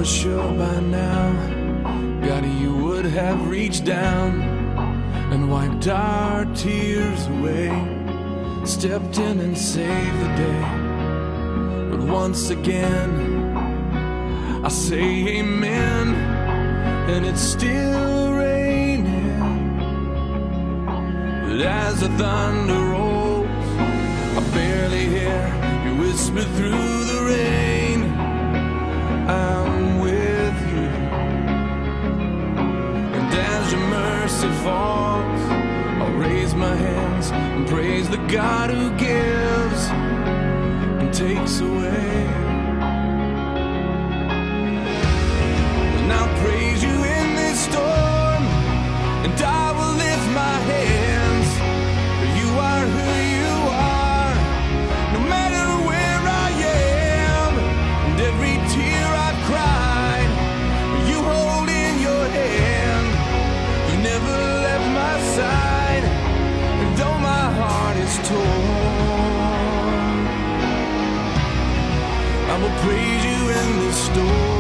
sure by now, God, you would have reached down and wiped our tears away, stepped in and saved the day. But once again, I say amen, and it's still raining. But as the thunder rolls, I barely hear you whisper through the rain, I'm with you. And as your mercy falls, I'll raise my hands and praise the God who gives and takes away. And I'll praise you in this storm, and I will lift my hands, for you are who you are, no matter where I am. And every tear I've cried, you hold in your hand. You never left my side, and though my heart is torn, I will praise you in the storm.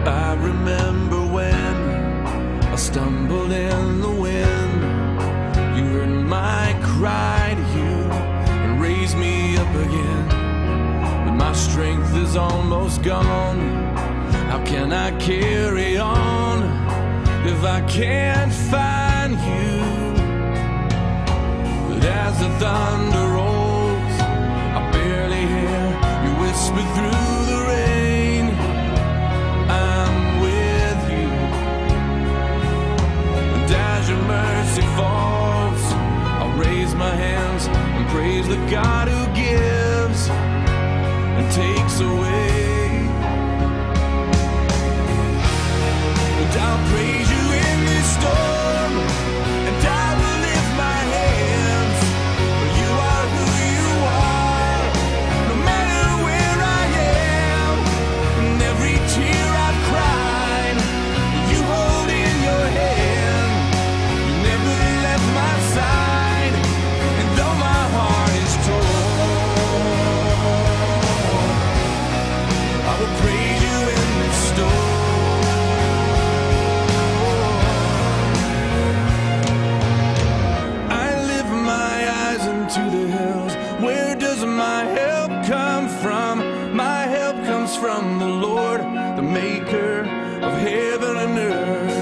I remember when I stumbled in the wind. You heard my cry to you and raised me up again. But my strength is almost gone. How can I carry on if I can't find you? But as the thunder rolls, I barely hear you whisper through the rain, I'm with you. And as your mercy falls, I'll raise my hands and praise the God who gives and takes away. And I'll praise you in this storm, and I will lift my hands, for you are who you are, no matter where I am. And every tear I've cried, you hold in your hand. You never left my side, and though my heart is torn, I will praise you in this storm. I lift my eyes into the hills. Where does my help come from? My help comes from the Lord, the maker of heaven and earth.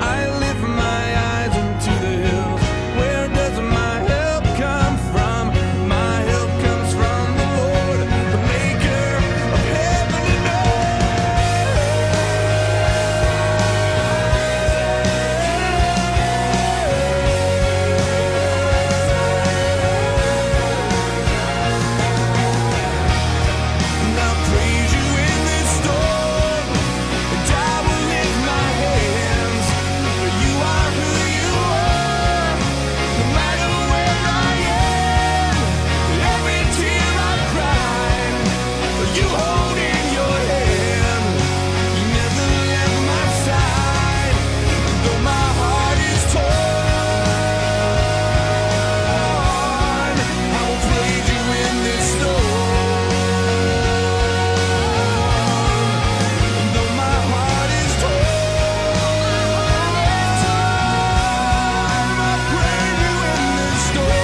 I lift my eyes into the hills. Where does my help come from? My help comes from the Lord, the maker of heaven and And I'll praise you in this storm, and I will lift my hands, for you are who you are, no matter where I am. Every tear I've cried, you hold in your hand. You never left my side, and though my heart is torn, I will praise you in this storm. And though my heart is torn, I praise you in this storm.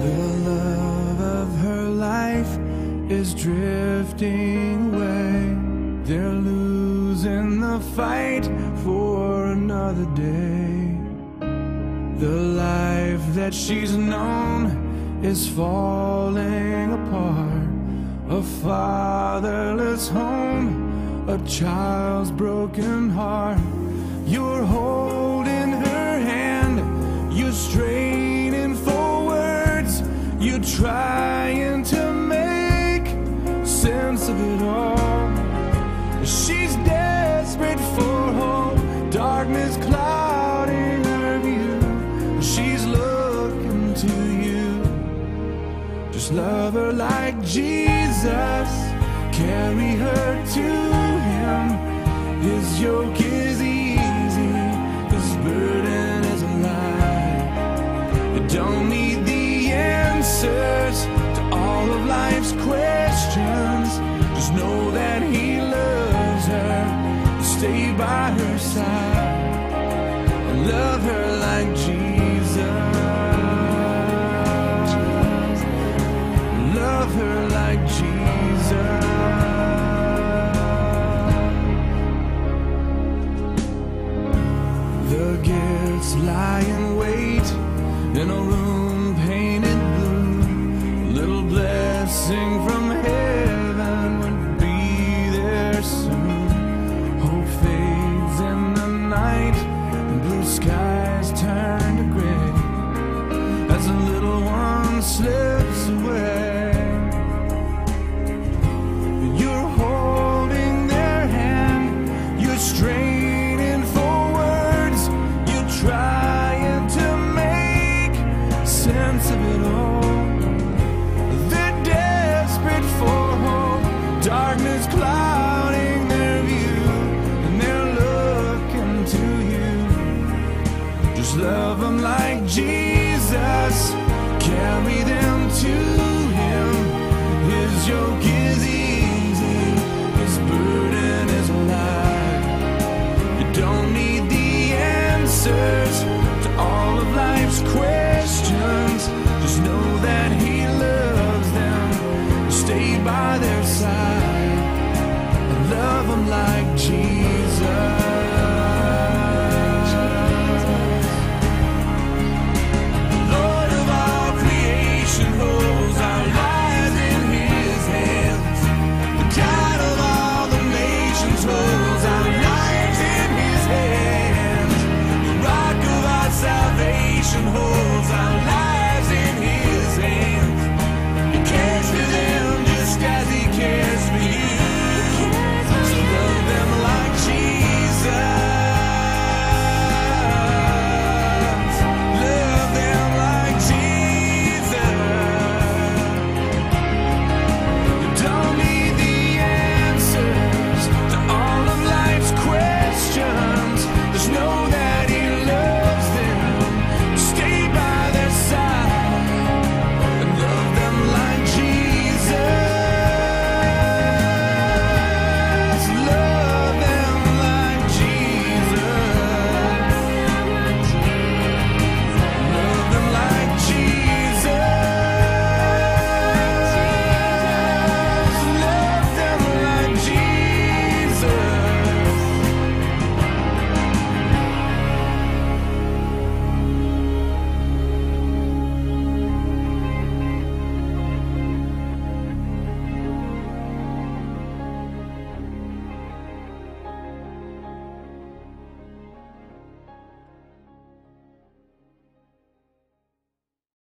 The love of her life is drifting away. They're losing the fight for another. another day. The life that she's known is falling apart. A fatherless home, a child's broken heart. You're holding her hand, you're straining for words, you're trying to make sense of it all. She's desperate for hope, darkness clouding her view. She's looking to you. Just love her like Jesus, carry her to Him. His yoke is easy, His burden is light. You don't need the answers to all of life's questions. Just know that He loves her. Stay by her side and love her like Jesus. Love her like Jesus. The gifts lie in wait in a room painted blue. A little blessing from heaven would be there soon. Hope fades in the night and blue skies turn to gray as the little one slips away. You're holding their hand, you're straining